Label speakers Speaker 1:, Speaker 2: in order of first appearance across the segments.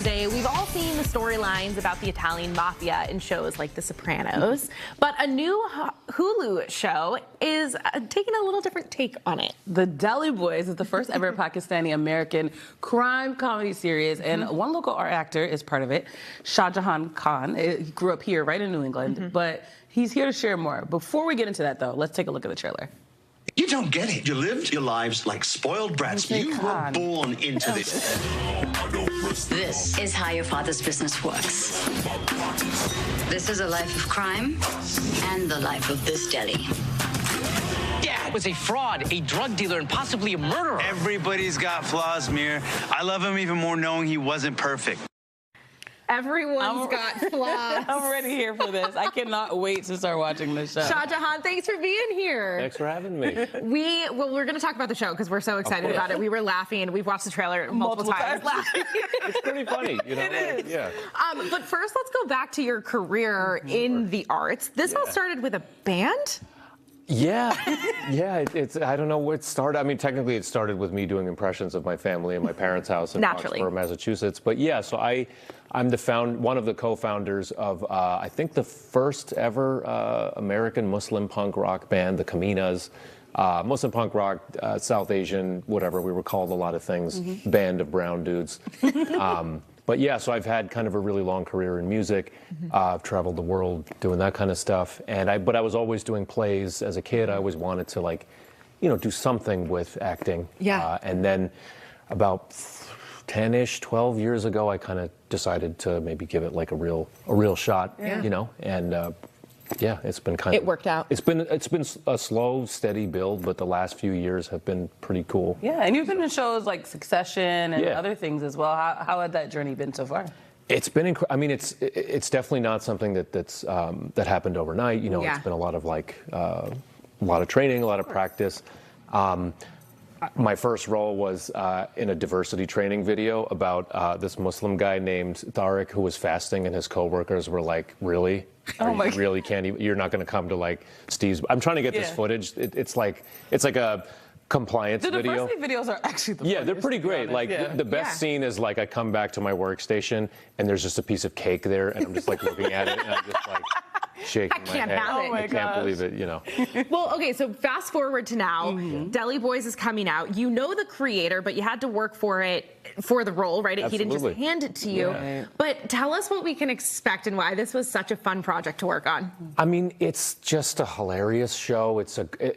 Speaker 1: Today, we've all seen the storylines about the Italian mafia in shows like The Sopranos, but a new Hulu show is taking a little different take on it.
Speaker 2: The Deli Boys is the first ever Pakistani-American crime comedy series, and one local art actor is part of it, Shahjehan Khan. He grew up here, right in New England, but he's here to share more. Before we get into that, though, let's take a look at the trailer.
Speaker 3: You don't get it. You lived your lives like spoiled brats. You were born into this.
Speaker 4: This is how your father's business works. This is a life of crime and the life of this deli.
Speaker 5: Dad was a fraud, a drug dealer, and possibly a murderer.
Speaker 6: Everybody's got flaws, Mir. I love him even more knowing he wasn't perfect.
Speaker 1: Everyone's got flaws.
Speaker 2: I'm ready here for this. I cannot wait to start watching this show.
Speaker 1: Shahjehan, thanks for being here.
Speaker 7: Thanks for having me.
Speaker 1: We're going to talk about the show because we're so excited about it. We were laughing. We've watched the trailer multiple times.
Speaker 7: It's pretty funny, you know.
Speaker 2: It is.
Speaker 7: Yeah.
Speaker 1: But first, let's go back to your career in the arts. This all started with a band?
Speaker 7: Yeah, it's I don't know where it started. I mean, technically it started with me doing impressions of my family in my parents' house in Roxborough, Massachusetts. But yeah, so I'm one of the co-founders of I think the first ever American Muslim punk rock band, the Kaminas. Muslim punk rock, South Asian, whatever, we were called a lot of things, band of brown dudes. But yeah, so I've had kind of a really long career in music. I've traveled the world doing that kind of stuff. But I was always doing plays as a kid. I always wanted to do something with acting.
Speaker 1: Yeah.
Speaker 7: And then about 10-ish, 12 years ago, I kind of decided to maybe give it like a real shot, you know, and yeah, it's been
Speaker 1: It worked out.
Speaker 7: It's been a slow, steady build, but the last few years have been pretty cool.
Speaker 2: Yeah, and you've been in shows like Succession and other things as well. How had that journey been so far?
Speaker 7: It's been I mean, it's definitely not something that happened overnight. You know, it's been a lot of training, a lot of practice. My first role was in a diversity training video about this Muslim guy named Tariq who was fasting, and his coworkers were like, "Really?
Speaker 2: Oh my!
Speaker 7: You really can't even? You're not going to come to like Steve's?" I'm trying to get this footage. It's like a compliance video.
Speaker 2: The diversity videos are actually the
Speaker 7: they're pretty great. Like the best scene is like I come back to my workstation and there's just a piece of cake there, and I'm just like looking at it, and I'm just like shaking my head. I can't believe it, you know.
Speaker 1: Well, okay, so fast forward to now. Deli Boys is coming out. You know the creator, but you had to work for the role, right? He didn't just hand it to you. Yeah. But tell us what we can expect and why this was such a fun project to work on.
Speaker 7: I mean, it's just a hilarious show.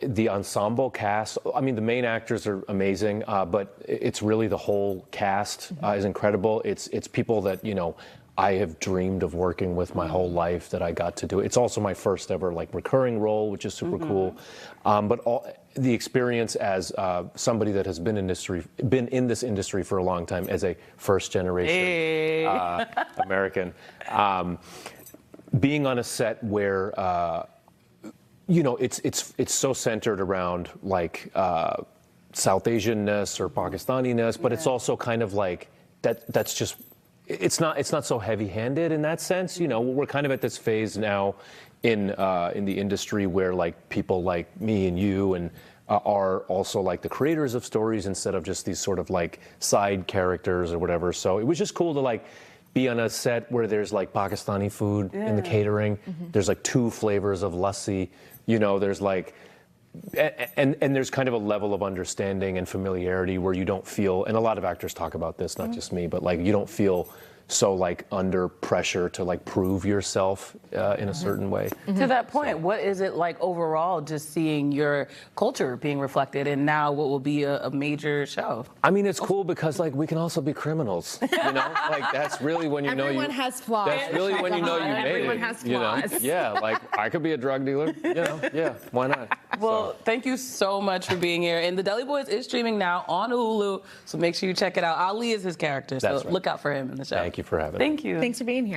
Speaker 7: The ensemble cast. I mean, the main actors are amazing, but it's really the whole cast is incredible. It's people that, you know, I have dreamed of working with my whole life that I got to do. It's also my first ever like recurring role, which is super cool. But the experience as somebody that has been in this industry for a long time, as a first generation American, being on a set where you know it's so centered around like South Asianness or Pakistaniness, but it's also kind of like that's just. It's not so heavy-handed in that sense. You know, we're kind of at this phase now in the industry where like people like me and you and are also like the creators of stories instead of just these sort of like side characters or whatever. So it was just cool to like be on a set where there's like Pakistani food in the catering. There's like 2 flavors of lassi. You know, there's like. And there's kind of a level of understanding and familiarity where you don't feel, and a lot of actors talk about this, not just me, but like you don't feel so like under pressure to like prove yourself in a certain way.
Speaker 2: To that point, what is it like overall just seeing your culture being reflected in now what will be a major show?
Speaker 7: I mean, it's cool because like we can also be criminals, you know? Like that's really when you know
Speaker 1: Everyone has flaws.
Speaker 7: That's really when you know you made
Speaker 1: Everyone
Speaker 7: it.
Speaker 1: has flaws.
Speaker 7: You know? Yeah, like I could be a drug dealer, you know? Yeah, why not?
Speaker 2: Well, thank you so much for being here. And The Deli Boys is streaming now on Hulu, so make sure you check it out. Ali is his character, so look out for him in the show.
Speaker 7: Thank you for having me.
Speaker 2: Thank you.
Speaker 1: Thanks for being here.